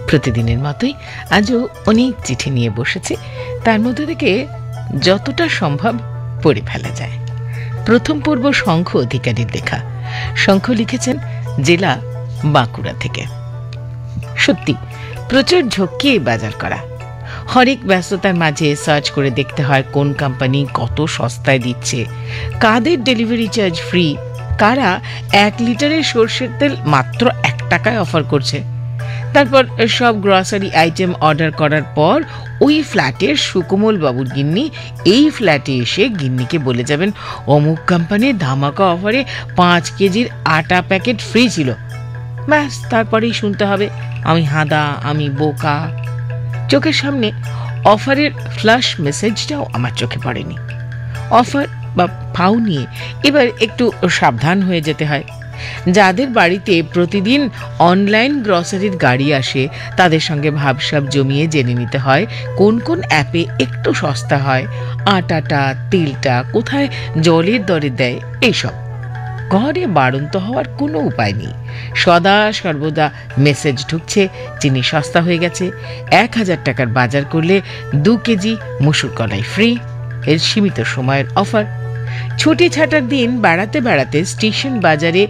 প্রতিদিনের মতোই আজও অনেক চিঠি নিয়ে বসেছে, তার মধ্যে থেকে যতটা সম্ভব পড়ে ফেলা যায়। প্রথম পর্ব শঙ্খ অধিকারীর লেখা। শঙ্খ লিখেছেন জেলা বাঁকুড়া থেকে। সত্যি প্রচুর ঝক্কি বাজার করা। হরেক ব্যস্ততার মাঝে সার্চ করে দেখতে হয় কোন কোম্পানি কত সস্তায় দিচ্ছে, কাদের ডেলিভারি চার্জ ফ্রি, কারা 1 লিটারের সরষের তেল মাত্র 1 টাকায় অফার করছে। তারপর সব গ্রসারি আইটেম অর্ডার করার পর ওই ফ্ল্যাটের সুকোমল বাবুর গিন্নি এই ফ্ল্যাটে এসে গিন্নিকে বলে যাবেন অমুক কোম্পানির ধামাকা অফারে 5 কেজির আটা প্যাকেট ফ্রি ছিল। ব্যাস, তারপরেই শুনতে হবে আমি হাদা, আমি বোকা। চোখের সামনে অফারের ফ্ল্যাশ মেসেজটাও আমার চোখে পড়েনি। অফার বা ফাউ নিয়ে এবার একটু সাবধান হয়ে যেতে হয়। যাদের বাড়িতে প্রতিদিন অনলাইন গ্রসারির গাড়ি আসে তাদের সঙ্গে ভাবসাব জমিয়ে জেনে নিতে হয় কোন কোন অ্যাপে একটু সস্তা হয়, আটাটা তেলটা কোথায় জলের দরে দেয়। এইসব ঘরে বাড়ন্ত হওয়ার কোনো উপায় নেই। সদা সর্বদা মেসেজ ঢুকছে চিনি সস্তা হয়ে গেছে, 1000 টাকার বাজার করলে 2 কেজি মসুর কলাই ফ্রি, এর সীমিত সময়ের অফার। ছুটি ছাটার দিন বেড়াতে বেড়াতে স্টেশন বাজারে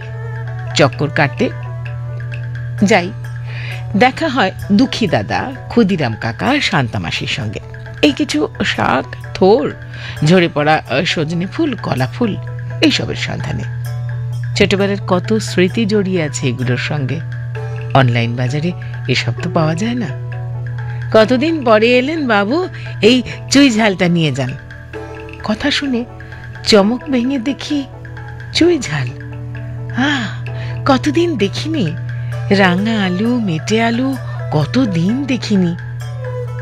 চক্কর কাটতে যাই, দেখা হয় দুঃখী দাদা, ক্ষুদিরাম কাকা, শান্তামাসির সঙ্গে। এই কিছু শাক, থোর, ঝরে পড়া সজনে ফুল, কলা ফুল এইসবের সন্ধানে। ছোটবেলার কত স্মৃতি জড়িয়ে আছে এগুলোর সঙ্গে। অনলাইন বাজারে এসব তো পাওয়া যায় না। কতদিন পরে এলেন বাবু, এই চুই ঝালটা নিয়ে যান। কথা শুনে চমক ভেঙে দেখি চুই ঝাল। কতদিন দেখিনি। রাঙা আলু, মেটে আলু কতদিন দেখিনি।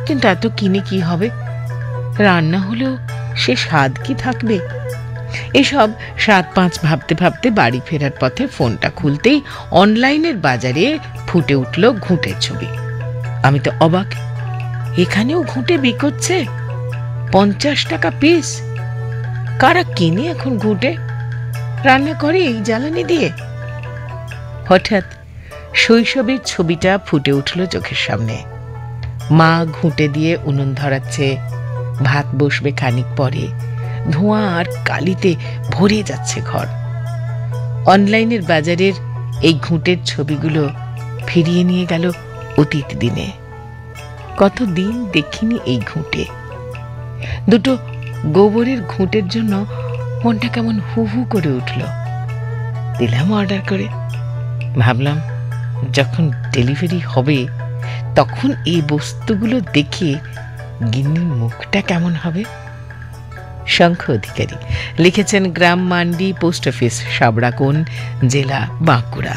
কিন্তু এত কিনে কি হবে? রান্না হলেও সে স্বাদ কি থাকবে? এসব 7-5 ভাবতে ভাবতে বাড়ি ফেরার পথে ফোনটা খুলতেই অনলাইনের বাজারে ফুটে উঠল ঘুঁটের ছবি। আমি তো অবাক, এখানেও ঘুঁটে বিকোচ্ছে 50 টাকা পিস। কারা কিনে এখন ঘুঁটে? রান্না করে এই জ্বালানি দিয়ে? হঠাৎ শৈশবের ছবিটা ফুটে উঠল চোখের সামনে। মা ঘুঁটে দিয়ে উনুন ধরাচ্ছে, ভাত বসবে খানিক পরে, ধোঁয়া আর কালিতে ভরে যাচ্ছে ঘর। অনলাইনের বাজারের এই ঘুঁটের ছবিগুলো ফিরিয়ে নিয়ে গেল অতীত দিনে। কতদিন দেখিনি এই ঘুঁটে। দুটো গোবরের ঘুঁটের জন্য মনটা কেমন হু হু করে উঠল। দিলাম অর্ডার করে। ভাবলাম যখন ডেলিভারি হবে তখন এই বস্তুগুলো দেখে গিন্নির মুখটা কেমন হবে। শঙ্খ অধিকারী লিখেছেন গ্রাম মান্ডি, পোস্ট অফিস, সাবড়াকোণ, জেলা বাঁকুড়া।